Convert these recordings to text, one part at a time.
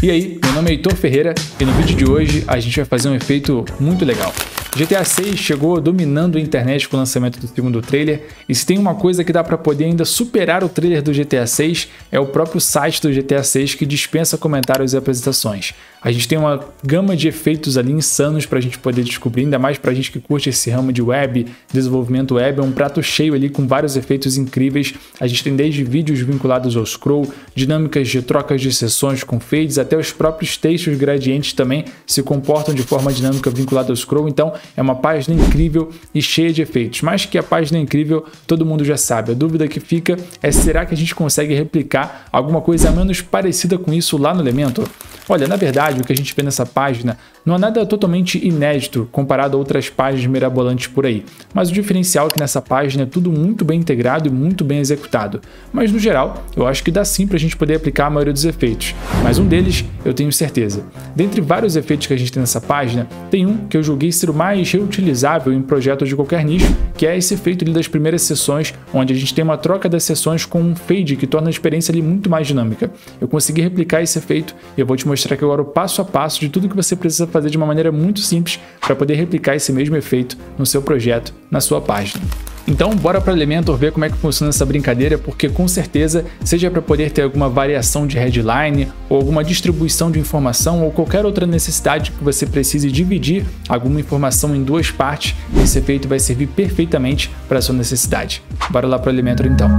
E aí, meu nome é Heitor Ferreira e no vídeo de hoje a gente vai fazer um efeito muito legal. GTA 6 chegou dominando a internet com o lançamento do segundo trailer, e se tem uma coisa que dá para poder ainda superar o trailer do GTA 6 é o próprio site do GTA 6 que dispensa comentários e apresentações. A gente tem uma gama de efeitos ali insanos para a gente poder descobrir, ainda mais para a gente que curte esse ramo de web, desenvolvimento web, é um prato cheio ali com vários efeitos incríveis. A gente tem desde vídeos vinculados ao scroll, dinâmicas de trocas de sessões com fades, até os próprios textos gradientes também se comportam de forma dinâmica vinculada ao scroll. Então é uma página incrível e cheia de efeitos. Mas que a página é incrível, todo mundo já sabe. A dúvida que fica é: será que a gente consegue replicar alguma coisa menos parecida com isso lá no Elementor? Olha, na verdade, o que a gente vê nessa página não é nada totalmente inédito comparado a outras páginas mirabolantes por aí, mas o diferencial é que nessa página é tudo muito bem integrado e muito bem executado. Mas no geral, eu acho que dá sim para a gente poder aplicar a maioria dos efeitos, mas um deles eu tenho certeza. Dentre vários efeitos que a gente tem nessa página, tem um que eu julguei ser o mais reutilizável em projetos de qualquer nicho, que é esse efeito ali das primeiras sessões, onde a gente tem uma troca das sessões com um fade que torna a experiência ali muito mais dinâmica. Eu consegui replicar esse efeito e eu vou te mostrar aqui agora o passo a passo de tudo que você precisa fazer de uma maneira muito simples para poder replicar esse mesmo efeito no seu projeto, na sua página. Então bora para o Elementor ver como é que funciona essa brincadeira, porque com certeza, seja para poder ter alguma variação de headline, ou alguma distribuição de informação, ou qualquer outra necessidade que você precise dividir alguma informação em duas partes, esse efeito vai servir perfeitamente para a sua necessidade. Bora lá para o Elementor então.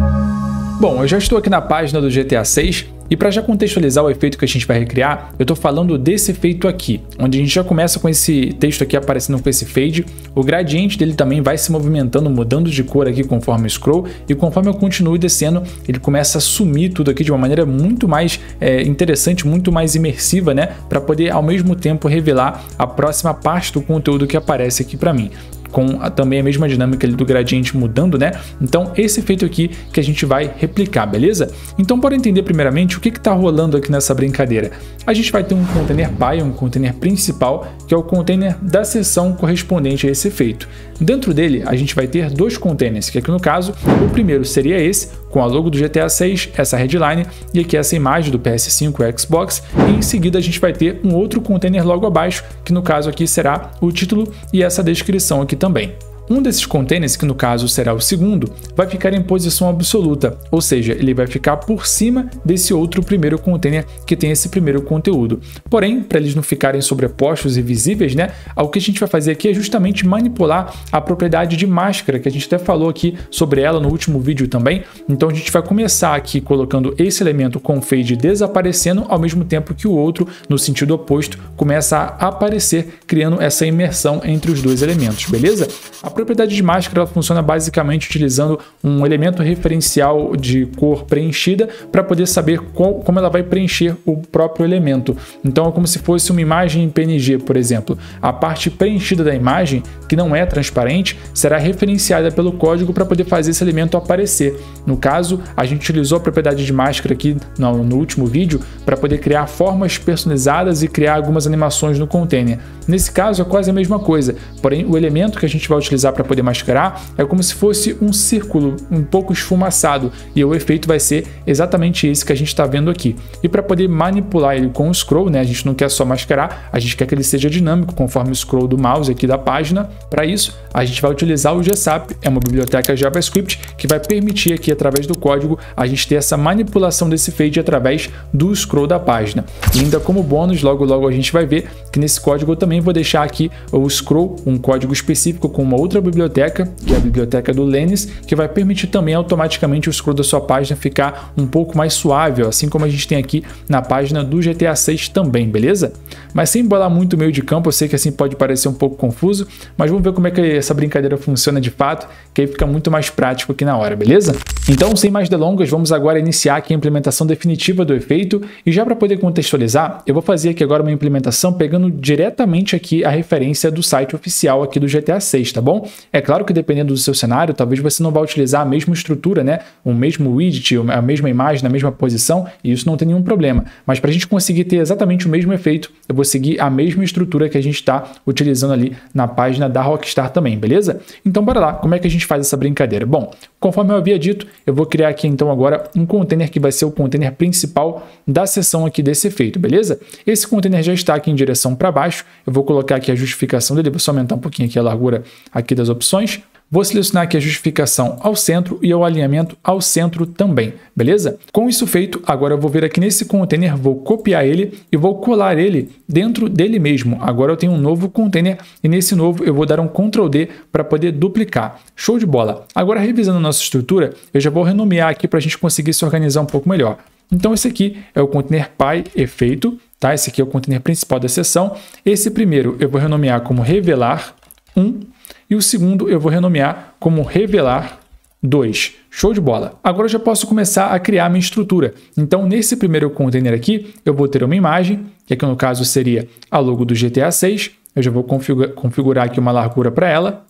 Bom, eu já estou aqui na página do GTA 6 e para já contextualizar o efeito que a gente vai recriar, eu estou falando desse efeito aqui, onde a gente já começa com esse texto aqui aparecendo com esse fade, o gradiente dele também vai se movimentando, mudando de cor aqui conforme o scroll, e conforme eu continuo descendo, ele começa a sumir tudo aqui de uma maneira muito mais interessante, muito mais imersiva, né, para poder ao mesmo tempo revelar a próxima parte do conteúdo que aparece aqui para mim, com também a mesma dinâmica ali do gradiente mudando, né? Então esse efeito aqui que a gente vai replicar, beleza? Então bora entender primeiramente o que está rolando aqui nessa brincadeira. A gente vai ter um container pai, um container principal, que é o container da seção correspondente a esse efeito. Dentro dele a gente vai ter dois containers, que aqui no caso o primeiro seria esse, com a logo do GTA 6, essa headline e aqui essa imagem do PS5 e Xbox, e em seguida a gente vai ter um outro container logo abaixo, que no caso aqui será o título e essa descrição aqui também. Um desses containers, que no caso será o segundo, vai ficar em posição absoluta, ou seja, ele vai ficar por cima desse outro primeiro container que tem esse primeiro conteúdo. Porém, para eles não ficarem sobrepostos e visíveis, né, o que a gente vai fazer aqui é justamente manipular a propriedade de máscara, que a gente até falou aqui sobre ela no último vídeo também. Então a gente vai começar aqui colocando esse elemento com fade desaparecendo, ao mesmo tempo que o outro, no sentido oposto, começa a aparecer, criando essa imersão entre os dois elementos, beleza? A propriedade de máscara ela funciona basicamente utilizando um elemento referencial de cor preenchida para poder saber como ela vai preencher o próprio elemento. Então é como se fosse uma imagem em PNG, por exemplo. A parte preenchida da imagem, que não é transparente, será referenciada pelo código para poder fazer esse elemento aparecer. No caso, a gente utilizou a propriedade de máscara aqui no último vídeo para poder criar formas personalizadas e criar algumas animações no container. Nesse caso é quase a mesma coisa, porém o elemento que a gente vai utilizar para poder mascarar é como se fosse um círculo um pouco esfumaçado, e o efeito vai ser exatamente esse que a gente está vendo aqui. E para poder manipular ele com o scroll, né, a gente não quer só mascarar, a gente quer que ele seja dinâmico conforme o scroll do mouse aqui da página. Para isso a gente vai utilizar o GSAP, é uma biblioteca JavaScript que vai permitir aqui através do código a gente ter essa manipulação desse fade através do scroll da página. E ainda como bônus, logo a gente vai ver que nesse código eu também vou deixar aqui o scroll, um código específico com uma outra biblioteca, que é a biblioteca do Lenis, que vai permitir também automaticamente o scroll da sua página ficar um pouco mais suave, assim como a gente tem aqui na página do GTA 6 também, beleza? Mas sem bolar muito meio de campo, eu sei que assim pode parecer um pouco confuso, mas vamos ver como é que essa brincadeira funciona de fato, que aí fica muito mais prático aqui na hora, beleza? Então, sem mais delongas, vamos agora iniciar aqui a implementação definitiva do efeito, e já para poder contextualizar, eu vou fazer aqui agora uma implementação pegando diretamente aqui a referência do site oficial aqui do GTA 6, tá bom? bom? É claro que dependendo do seu cenário, talvez você não vá utilizar a mesma estrutura, né? O mesmo widget, a mesma imagem na mesma posição, e isso não tem nenhum problema. Mas para a gente conseguir ter exatamente o mesmo efeito, eu vou seguir a mesma estrutura que a gente está utilizando ali na página da Rockstar também, beleza? Então bora lá, como é que a gente faz essa brincadeira? Bom, conforme eu havia dito, eu vou criar aqui então agora um container que vai ser o container principal da seção aqui desse efeito, beleza? Esse container já está aqui em direção para baixo, eu vou colocar aqui a justificação dele, vou só aumentar um pouquinho aqui a largura aqui das opções. Vou selecionar aqui a justificação ao centro e o alinhamento ao centro também, beleza? Com isso feito, agora eu vou vir aqui nesse container, vou copiar ele e vou colar ele dentro dele mesmo. Agora eu tenho um novo container e nesse novo eu vou dar um Ctrl D para poder duplicar. Show de bola! Agora revisando a nossa estrutura, eu já vou renomear aqui para a gente conseguir se organizar um pouco melhor. Então esse aqui é o container Py efeito, tá? Esse aqui é o container principal da seção. Esse primeiro eu vou renomear como revelar 1. E o segundo eu vou renomear como revelar 2. Show de bola! Agora eu já posso começar a criar minha estrutura. Então, nesse primeiro container aqui, eu vou ter uma imagem, que aqui no caso seria a logo do GTA 6. Eu já vou configurar aqui uma largura para ela.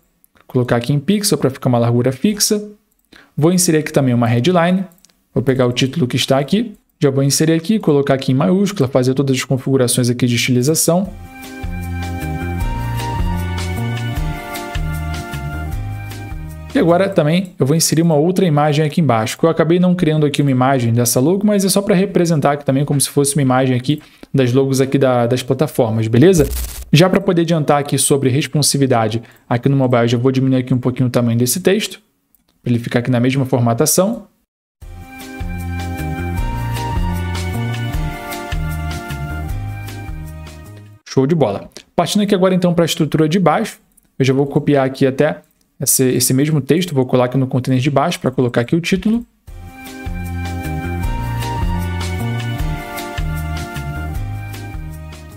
Colocar aqui em pixel para ficar uma largura fixa. Vou inserir aqui também uma headline. Vou pegar o título que está aqui. Já vou inserir aqui, colocar aqui em maiúscula, fazer todas as configurações aqui de estilização. E agora também eu vou inserir uma outra imagem aqui embaixo, que eu acabei não criando aqui uma imagem dessa logo, mas é só para representar aqui também como se fosse uma imagem aqui das logos aqui das plataformas, beleza? Já para poder adiantar aqui sobre responsividade aqui no mobile, eu já vou diminuir aqui um pouquinho o tamanho desse texto, para ele ficar aqui na mesma formatação. Show de bola! Partindo aqui agora então para a estrutura de baixo, eu já vou copiar aqui até esse mesmo texto, vou colar aqui no container de baixo para colocar aqui o título.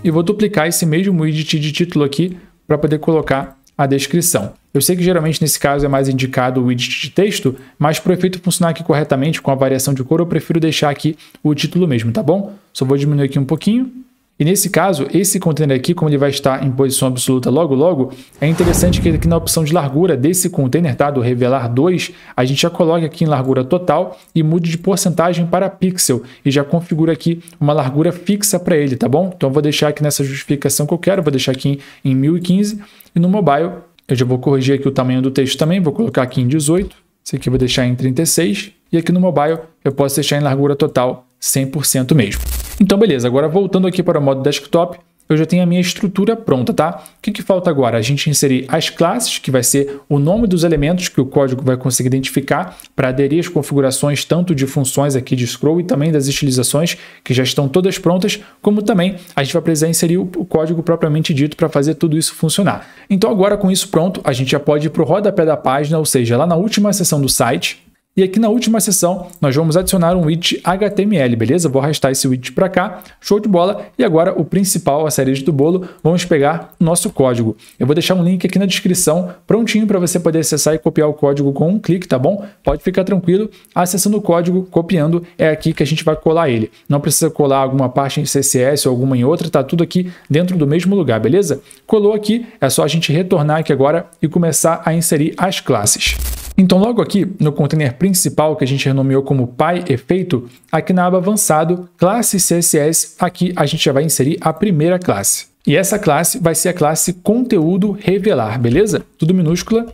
E vou duplicar esse mesmo widget de título aqui para poder colocar a descrição. Eu sei que geralmente nesse caso é mais indicado o widget de texto, mas para o efeito funcionar aqui corretamente com a variação de cor, eu prefiro deixar aqui o título mesmo, tá bom? Só vou diminuir aqui um pouquinho. E nesse caso, esse container aqui, como ele vai estar em posição absoluta logo, é interessante que aqui na opção de largura desse container, tá, do revelar 2, a gente já coloque aqui em largura total e mude de porcentagem para pixel e já configura aqui uma largura fixa para ele, tá bom? Então eu vou deixar aqui nessa justificação que eu quero, vou deixar aqui em 1015 e no mobile eu já vou corrigir aqui o tamanho do texto também, vou colocar aqui em 18, esse aqui eu vou deixar em 36 e aqui no mobile eu posso deixar em largura total 100% mesmo. Então, beleza, agora voltando aqui para o modo desktop, eu já tenho a minha estrutura pronta, tá? O que falta agora? A gente inserir as classes, que vai ser o nome dos elementos que o código vai conseguir identificar para aderir às configurações tanto de funções aqui de scroll e também das estilizações, que já estão todas prontas, como também a gente vai precisar inserir o código propriamente dito para fazer tudo isso funcionar. Então, agora com isso pronto, a gente já pode ir para o rodapé da página, ou seja, lá na última seção do site. E aqui na última seção, nós vamos adicionar um widget HTML, beleza? Vou arrastar esse widget para cá, show de bola. E agora o principal, a cereja do bolo, vamos pegar o nosso código. Eu vou deixar um link aqui na descrição, prontinho para você poder acessar e copiar o código com um clique, tá bom? Pode ficar tranquilo, acessando o código, copiando, é aqui que a gente vai colar ele. Não precisa colar alguma parte em CSS ou alguma em outra, tá tudo aqui dentro do mesmo lugar, beleza? Colou aqui, é só a gente retornar aqui agora e começar a inserir as classes. Então, logo aqui no container principal, que a gente renomeou como Py efeito, aqui na aba avançado, classe CSS, aqui a gente já vai inserir a primeira classe. E essa classe vai ser a classe conteúdo revelar, beleza? Tudo minúscula,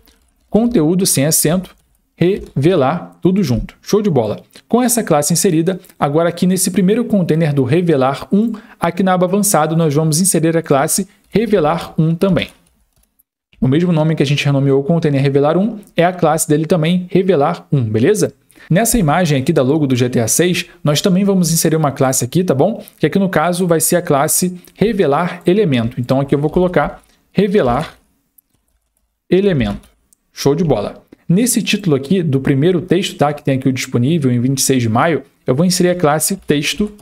conteúdo sem acento, revelar, tudo junto. Show de bola! Com essa classe inserida, agora aqui nesse primeiro container do revelar 1, aqui na aba avançado, nós vamos inserir a classe revelar 1 também. O mesmo nome que a gente renomeou o container revelar 1 é a classe dele também revelar 1, beleza? Nessa imagem aqui da logo do GTA 6, nós também vamos inserir uma classe aqui, tá bom? Que aqui no caso vai ser a classe revelar elemento. Então aqui eu vou colocar revelar elemento. Show de bola! Nesse título aqui do primeiro texto, tá? Que tem aqui o disponível em 26 de maio, eu vou inserir a classe texto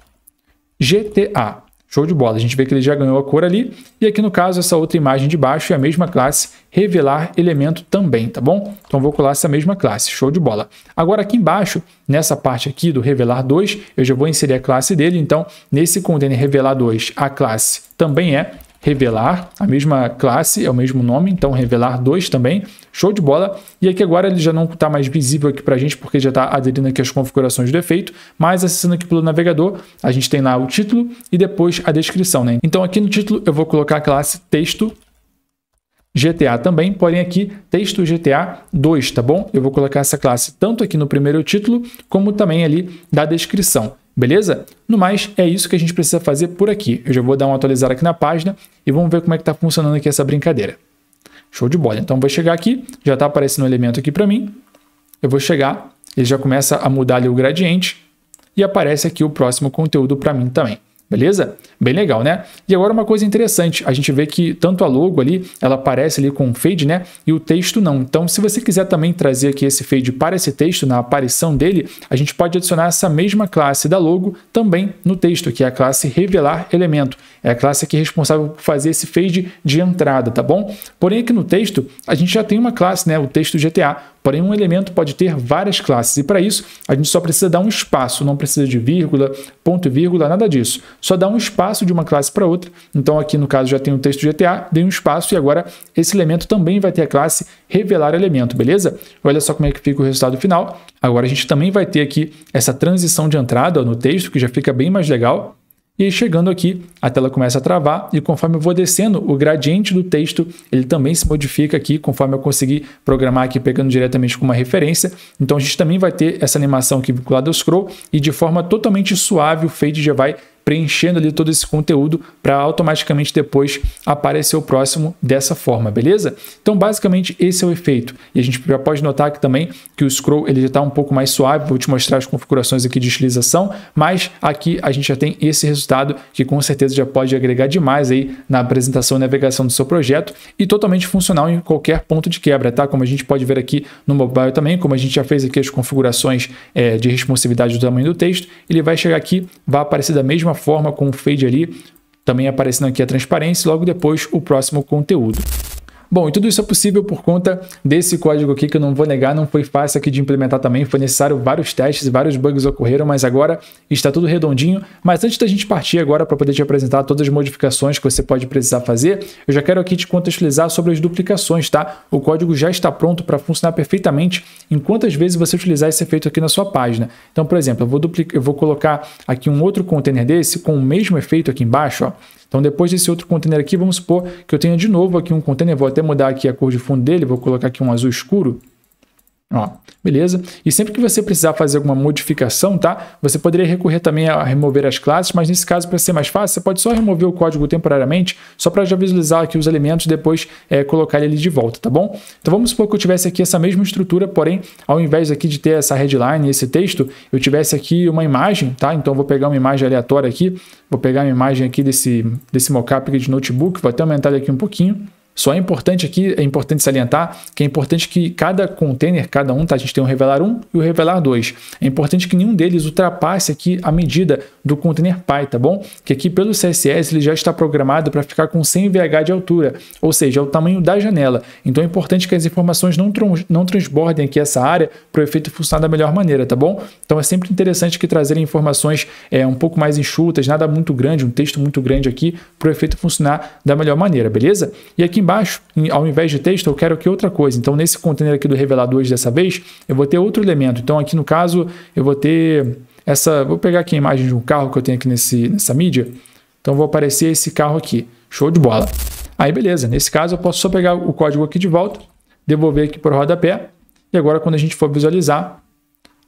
GTA. Show de bola, a gente vê que ele já ganhou a cor ali, e aqui no caso essa outra imagem de baixo é a mesma classe, revelar elemento também, tá bom? Então vou colar essa mesma classe, show de bola. Agora aqui embaixo, nessa parte aqui do revelar 2, eu já vou inserir a classe dele, então nesse container revelar 2, a classe também é revelar, a mesma classe, é o mesmo nome, então revelar 2 também, show de bola. E aqui agora ele já não está mais visível aqui para a gente, porque já está aderindo aqui às configurações do efeito, mas acessando aqui pelo navegador, a gente tem lá o título e depois a descrição, né? Então aqui no título eu vou colocar a classe texto GTA também, porém aqui texto GTA 2, tá bom? Eu vou colocar essa classe tanto aqui no primeiro título, como também ali da descrição. Beleza? No mais, é isso que a gente precisa fazer por aqui. Eu já vou dar uma atualizada aqui na página e vamos ver como é que está funcionando aqui essa brincadeira. Show de bola. Então, vou chegar aqui, já está aparecendo um elemento aqui para mim. Eu vou chegar, ele já começa a mudar ali o gradiente e aparece aqui o próximo conteúdo para mim também. Beleza? Bem legal, né? E agora uma coisa interessante, a gente vê que tanto a logo ali, ela aparece ali com fade, né? E o texto não. Então, se você quiser também trazer aqui esse fade para esse texto, na aparição dele, a gente pode adicionar essa mesma classe da logo também no texto, que é a classe revelar elemento. É a classe aqui responsável por fazer esse fade de entrada, tá bom? Porém, aqui no texto, a gente já tem uma classe, né? O texto GTA. Porém, um elemento pode ter várias classes e para isso a gente só precisa dar um espaço, não precisa de vírgula, ponto e vírgula, nada disso. Só dá um espaço de uma classe para outra. Então aqui no caso já tem o texto GTA, dei um espaço e agora esse elemento também vai ter a classe revelar elemento, beleza? Olha só como é que fica o resultado final. Agora a gente também vai ter aqui essa transição de entrada no texto, que já fica bem mais legal. E aí, chegando aqui, a tela começa a travar e conforme eu vou descendo, o gradiente do texto ele também se modifica aqui, conforme eu conseguir programar aqui pegando diretamente com uma referência. Então a gente também vai ter essa animação aqui vinculada ao scroll e de forma totalmente suave o fade já vai preenchendo ali todo esse conteúdo para automaticamente depois aparecer o próximo dessa forma, beleza? Então basicamente esse é o efeito e a gente já pode notar aqui também que o scroll ele já está um pouco mais suave, vou te mostrar as configurações aqui de estilização, mas aqui a gente já tem esse resultado que com certeza já pode agregar demais aí na apresentação e navegação do seu projeto e totalmente funcional em qualquer ponto de quebra, tá? Como a gente pode ver aqui no mobile também, como a gente já fez aqui as configurações de responsividade do tamanho do texto, ele vai chegar aqui, vai aparecer da mesma forma com o fade ali, também aparecendo aqui a transparência e logo depois o próximo conteúdo. Bom, e tudo isso é possível por conta desse código aqui que eu não vou negar, não foi fácil aqui de implementar também, foi necessário vários testes e vários bugs ocorreram, mas agora está tudo redondinho. Mas antes da gente partir agora para poder te apresentar todas as modificações que você pode precisar fazer, eu já quero aqui te contextualizar sobre as duplicações, tá? O código já está pronto para funcionar perfeitamente em quantas vezes você utilizar esse efeito aqui na sua página. Então, por exemplo, eu vou colocar aqui um outro container desse com o mesmo efeito aqui embaixo, ó. Então, depois desse outro container aqui, vamos supor que eu tenha de novo aqui um container, vou até mudar aqui a cor de fundo dele, vou colocar aqui um azul escuro. Ó, beleza? E sempre que você precisar fazer alguma modificação, tá? Você poderia recorrer também a remover as classes, mas nesse caso, para ser mais fácil, você pode só remover o código temporariamente, só para já visualizar aqui os elementos e depois colocar ele de volta, tá bom? Então vamos supor que eu tivesse aqui essa mesma estrutura, porém, ao invés aqui de ter essa headline, esse texto, eu tivesse aqui uma imagem, tá? Então eu vou pegar uma imagem aleatória aqui, vou pegar uma imagem aqui desse mockup aqui de notebook, vou até aumentar ele aqui um pouquinho. Só é importante aqui, é importante salientar que é importante que cada container, cada um, tá? A gente tem o revelar 1 e o revelar 2. É importante que nenhum deles ultrapasse aqui a medida do container Py, tá bom? Que aqui pelo CSS ele já está programado para ficar com 100 VH de altura, ou seja, é o tamanho da janela. Então é importante que as informações não transbordem aqui essa área para o efeito funcionar da melhor maneira, tá bom? Então é sempre interessante que trazerem informações um pouco mais enxutas, nada muito grande, um texto muito grande aqui, para o efeito funcionar da melhor maneira, beleza? E aqui embaixo, ao invés de texto, eu quero aqui outra coisa. Então, nesse container aqui do revelar 2 dessa vez, eu vou ter outro elemento. Então, aqui no caso, eu vou ter essa... Vou pegar aqui a imagem de um carro que eu tenho aqui nessa mídia. Então, vou aparecer esse carro aqui. Show de bola. Aí, beleza. Nesse caso, eu posso só pegar o código aqui de volta, devolver aqui para o rodapé. E agora, quando a gente for visualizar,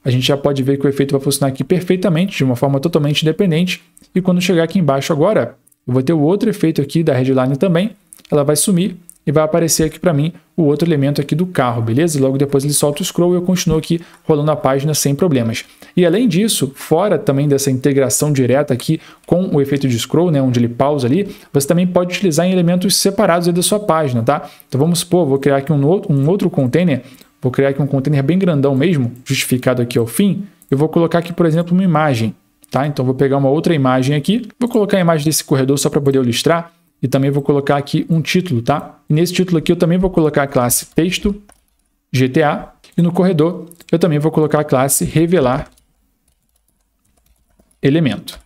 a gente já pode ver que o efeito vai funcionar aqui perfeitamente, de uma forma totalmente independente. E quando chegar aqui embaixo agora, eu vou ter o outro efeito aqui da headline também. Ela vai sumir e vai aparecer aqui para mim o outro elemento aqui do carro, beleza? E logo depois ele solta o scroll e eu continuo aqui rolando a página sem problemas. E além disso, fora também dessa integração direta aqui com o efeito de scroll, né, onde ele pausa ali, você também pode utilizar em elementos separados aí da sua página, tá? Então vamos supor, vou criar aqui um outro container, vou criar aqui um container bem grandão mesmo, justificado aqui ao fim, eu vou colocar aqui, por exemplo, uma imagem, tá? Então vou pegar uma outra imagem aqui, vou colocar a imagem desse corredor só para poder ilustrar, e também vou colocar aqui um título, tá? E nesse título aqui eu também vou colocar a classe texto GTA e no corredor eu também vou colocar a classe revelar elemento.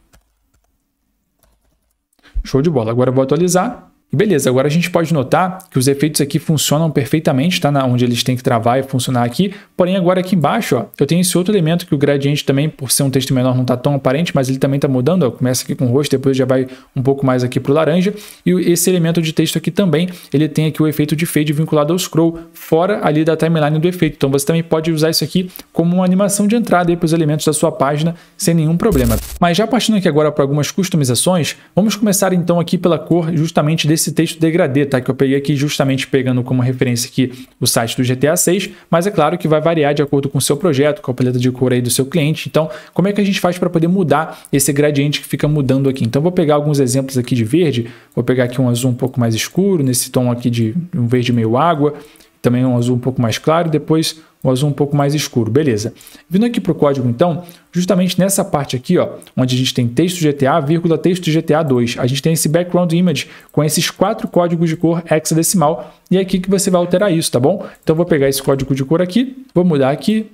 Show de bola. Agora eu vou atualizar E beleza, agora a gente pode notar que os efeitos aqui funcionam perfeitamente, tá? Onde eles têm que travar e funcionar aqui. Porém, agora aqui embaixo, ó, eu tenho esse outro elemento que o gradiente também, por ser um texto menor, não está tão aparente, mas ele também está mudando. Ó. Começa aqui com o roxo, depois já vai um pouco mais aqui para o laranja. E esse elemento de texto aqui também, ele tem aqui o efeito de fade vinculado ao scroll, fora ali da timeline do efeito. Então você também pode usar isso aqui como uma animação de entrada para os elementos da sua página sem nenhum problema. Mas já partindo aqui agora para algumas customizações, vamos começar então aqui pela cor justamente desse texto degradê, tá? Que eu peguei aqui justamente pegando como referência aqui o site do GTA 6, mas é claro que vai variar de acordo com o seu projeto, com a paleta de cor aí do seu cliente. Então, como é que a gente faz para poder mudar esse gradiente que fica mudando aqui? Então, vou pegar alguns exemplos aqui de verde, vou pegar aqui um azul um pouco mais escuro, nesse tom aqui de um verde meio água, também um azul um pouco mais claro, depois um azul um pouco mais escuro, beleza. Vindo aqui para o código então, justamente nessa parte aqui, ó, onde a gente tem texto GTA, vírgula, texto GTA 2, a gente tem esse background image com esses 4 códigos de cor hexadecimal e é aqui que você vai alterar isso, tá bom? Então vou pegar esse código de cor aqui, vou mudar aqui,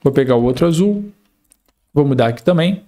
vou pegar o outro azul, vou mudar aqui também.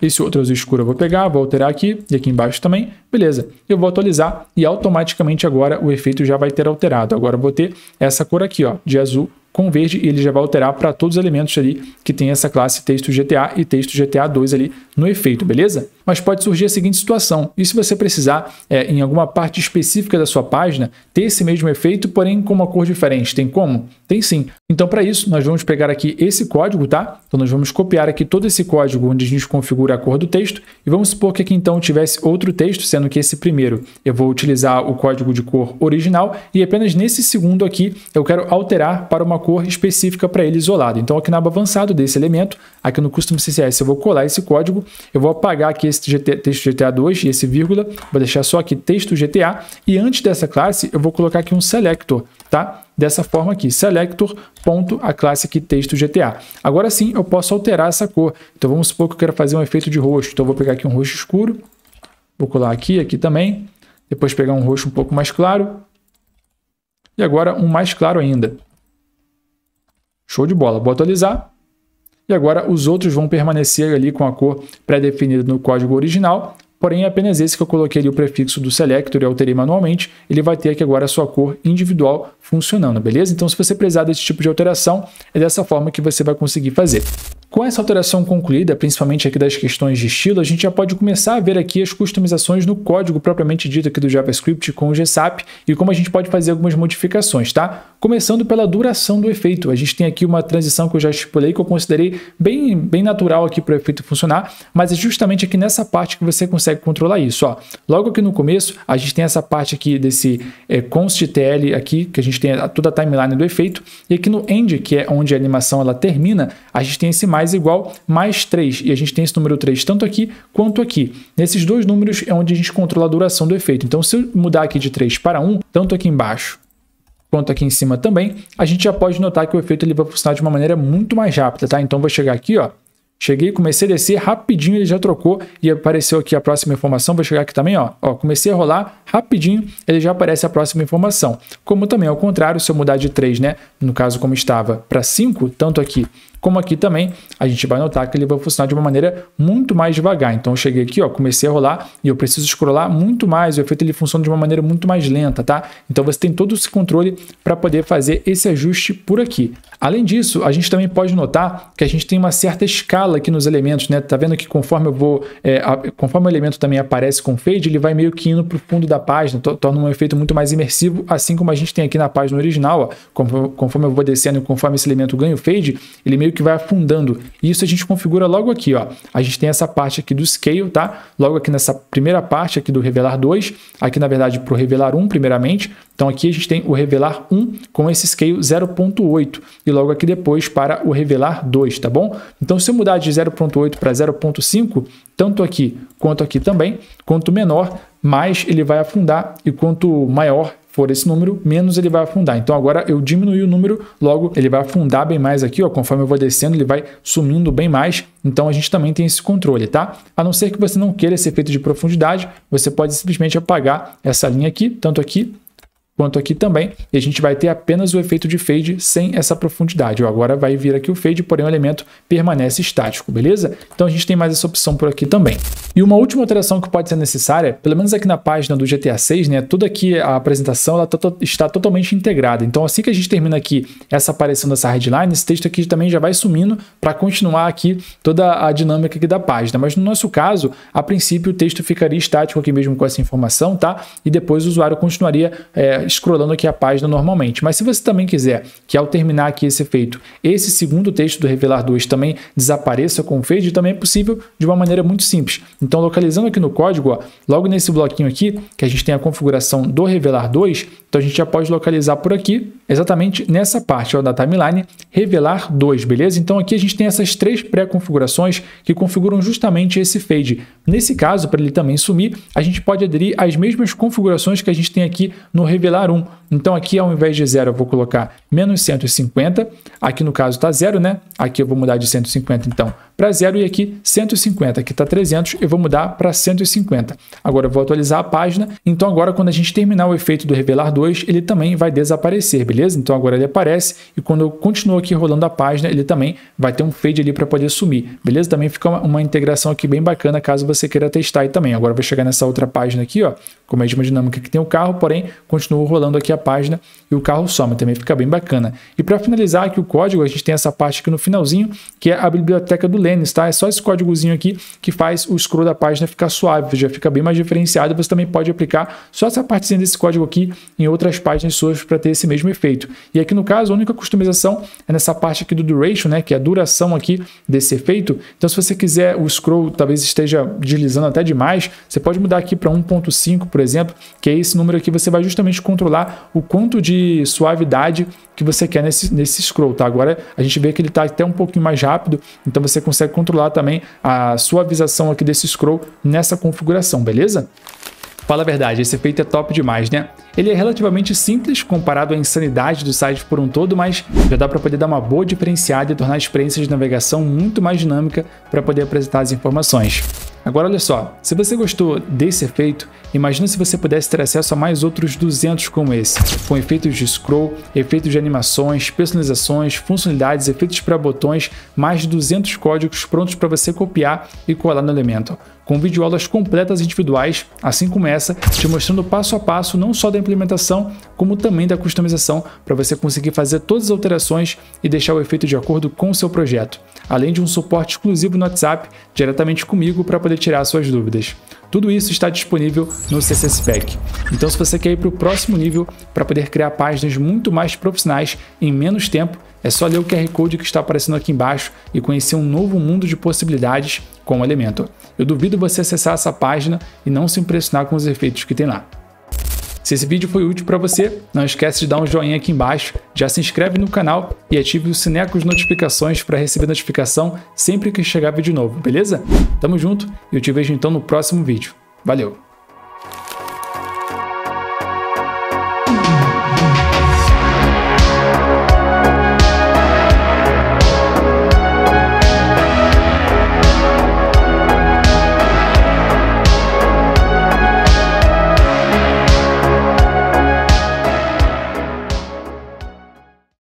Esse outro azul escuro eu vou pegar, vou alterar aqui e aqui embaixo também. Beleza, eu vou atualizar e automaticamente agora o efeito já vai ter alterado. Agora eu vou ter essa cor aqui, ó, de azul com verde e ele já vai alterar para todos os elementos ali que tem essa classe texto GTA e texto GTA 2 ali no efeito, beleza? Mas pode surgir a seguinte situação, e se você precisar em alguma parte específica da sua página ter esse mesmo efeito, porém com uma cor diferente, tem como? Tem sim. Então para isso nós vamos pegar aqui esse código, tá? Então nós vamos copiar aqui todo esse código onde a gente configura a cor do texto e vamos supor que aqui então tivesse outro texto, sendo que esse primeiro eu vou utilizar o código de cor original e apenas nesse segundo aqui eu quero alterar para uma cor específica para ele isolado. Então aqui na aba avançado desse elemento, aqui no Custom CSS eu vou colar esse código, eu vou apagar aqui esse texto GTA 2 e esse vírgula, vou deixar só aqui texto GTA e antes dessa classe eu vou colocar aqui um selector, tá? Dessa forma aqui, selector, ponto, a classe aqui texto GTA. Agora sim eu posso alterar essa cor. Então vamos supor que eu quero fazer um efeito de roxo, então eu vou pegar aqui um roxo escuro, vou colar aqui também, depois pegar um roxo um pouco mais claro e agora um mais claro ainda. Show de bola, vou atualizar. E agora os outros vão permanecer ali com a cor pré-definida no código original, porém apenas esse que eu coloquei ali o prefixo do selector e alterei manualmente, ele vai ter aqui agora a sua cor individual funcionando, beleza? Então se você precisar desse tipo de alteração, é dessa forma que você vai conseguir fazer. Com essa alteração concluída, principalmente aqui das questões de estilo, a gente já pode começar a ver aqui as customizações no código propriamente dito aqui do JavaScript com o GSAP e como a gente pode fazer algumas modificações, tá? Começando pela duração do efeito. A gente tem aqui uma transição que eu já estipulei, que eu considerei bem natural aqui para o efeito funcionar, mas é justamente aqui nessa parte que você consegue controlar isso, ó. Logo aqui no começo, a gente tem essa parte aqui desse const.tl aqui, que a gente tem toda a timeline do efeito, e aqui no end, que é onde a animação ela termina, a gente tem esse mais igual mais 3, e a gente tem esse número 3 tanto aqui quanto aqui. Nesses dois números é onde a gente controla a duração do efeito. Então se eu mudar aqui de 3 para 1, tanto aqui embaixo quanto aqui em cima também, a gente já pode notar que o efeito ele vai funcionar de uma maneira muito mais rápida, tá? Então vou chegar aqui, ó, cheguei, comecei a descer, rapidinho ele já trocou e apareceu aqui a próxima informação. Vou chegar aqui também, ó, comecei a rolar, rapidinho ele já aparece a próxima informação. Como também ao contrário, se eu mudar de 3, né, no caso como estava, para 5, tanto aqui como aqui também, a gente vai notar que ele vai funcionar de uma maneira muito mais devagar. Então eu cheguei aqui, ó, comecei a rolar e eu preciso scrollar muito mais, o efeito ele funciona de uma maneira muito mais lenta, tá? Então você tem todo esse controle para poder fazer esse ajuste por aqui. Além disso, a gente também pode notar que a gente tem uma certa escala aqui nos elementos, né? Tá vendo que conforme eu vou, conforme o elemento também aparece com fade, ele vai meio que indo para o fundo da página, torna um efeito muito mais imersivo, assim como a gente tem aqui na página original, ó, conforme eu vou descendo e conforme esse elemento ganha o fade, ele meio que vai afundando. E isso a gente configura logo aqui, ó. A gente tem essa parte aqui do scale, tá? Logo aqui nessa primeira parte aqui do revelar 2, aqui na verdade para o revelar 1 primeiramente. Então aqui a gente tem o revelar 1 com esse scale 0.8 e logo aqui depois para o revelar 2, tá bom? Então se eu mudar de 0.8 para 0.5, tanto aqui quanto aqui também, quanto menor, mais ele vai afundar e quanto maior for esse número, menos ele vai afundar. Então agora eu diminui o número, logo ele vai afundar bem mais aqui, ó, conforme eu vou descendo, ele vai sumindo bem mais. Então a gente também tem esse controle, tá? A não ser que você não queira esse efeito de profundidade, você pode simplesmente apagar essa linha aqui, tanto aqui quanto aqui também, e a gente vai ter apenas o efeito de fade sem essa profundidade. Agora vai vir aqui o fade, porém o elemento permanece estático, beleza? Então a gente tem mais essa opção por aqui também. E uma última alteração que pode ser necessária, pelo menos aqui na página do GTA 6, né, toda aqui a apresentação ela está totalmente integrada. Então assim que a gente termina aqui essa aparição dessa headline, esse texto aqui também já vai sumindo para continuar aqui toda a dinâmica aqui da página. Mas no nosso caso, a princípio o texto ficaria estático aqui mesmo com essa informação, tá? E depois o usuário continuaria scrollando aqui a página normalmente. Mas se você também quiser que ao terminar aqui esse efeito, esse segundo texto do Revelar 2 também desapareça com o fade, também é possível de uma maneira muito simples. Então, localizando aqui no código, ó, logo nesse bloquinho aqui, que a gente tem a configuração do Revelar 2, então a gente já pode localizar por aqui, exatamente nessa parte ó, da timeline, Revelar 2, beleza? Então aqui a gente tem essas três pré-configurações que configuram justamente esse fade. Nesse caso, para ele também sumir, a gente pode aderir às mesmas configurações que a gente tem aqui no Revelar 1. Então aqui ao invés de 0 eu vou colocar menos 150, aqui no caso está 0, né? Aqui eu vou mudar de 150 então para 0 e aqui 150, aqui está 300, eu vou mudar para 150. Agora eu vou atualizar a página, então agora quando a gente terminar o efeito do Revelar 2, ele também vai desaparecer, beleza? Então agora ele aparece e quando eu continuo aqui rolando a página, ele também vai ter um fade ali para poder sumir, beleza? Também fica uma integração aqui bem bacana caso você queira testar aí também. Agora eu vou chegar nessa outra página aqui, ó, com a mesma dinâmica que tem o carro, porém continuo rolando aqui a página e o carro some, também fica bem bacana. E para finalizar aqui o código, a gente tem essa parte aqui no finalzinho, que é a biblioteca do Lenis, tá? É só esse códigozinho aqui que faz o scroll da página ficar suave, já fica bem mais diferenciado. Você também pode aplicar só essa partezinha desse código aqui em outras páginas suas para ter esse mesmo efeito. E aqui no caso, a única customização é nessa parte aqui do duration, né? Que é a duração aqui desse efeito. Então se você quiser o scroll talvez esteja deslizando até demais, você pode mudar aqui para 1.5, por exemplo, que é esse número aqui, você vai justamente controlar o quanto de suavidade que você quer nesse scroll, tá? Agora a gente vê que ele está até um pouquinho mais rápido, então você consegue controlar também a suavização aqui desse scroll nessa configuração, beleza? Fala a verdade, esse efeito é top demais, né? Ele é relativamente simples comparado à insanidade do site por um todo, mas já dá para poder dar uma boa diferenciada e tornar a experiência de navegação muito mais dinâmica para poder apresentar as informações. Agora olha só, se você gostou desse efeito, imagina se você pudesse ter acesso a mais outros 200 como esse, com efeitos de scroll, efeitos de animações, personalizações, funcionalidades, efeitos para botões, mais de 200 códigos prontos para você copiar e colar no Elementor, com videoaulas completas individuais, assim como essa, te mostrando passo a passo não só da implementação, como também da customização, para você conseguir fazer todas as alterações e deixar o efeito de acordo com o seu projeto, além de um suporte exclusivo no WhatsApp, diretamente comigo para poder tirar suas dúvidas. Tudo isso está disponível no CC Spec. Então se você quer ir para o próximo nível para poder criar páginas muito mais profissionais em menos tempo, é só ler o QR Code que está aparecendo aqui embaixo e conhecer um novo mundo de possibilidades com o Elementor. Eu duvido você acessar essa página e não se impressionar com os efeitos que tem lá. Se esse vídeo foi útil para você, não esquece de dar um joinha aqui embaixo, já se inscreve no canal e ative o sininho com as notificações para receber notificação sempre que chegar vídeo novo, beleza? Tamo junto e eu te vejo então no próximo vídeo. Valeu!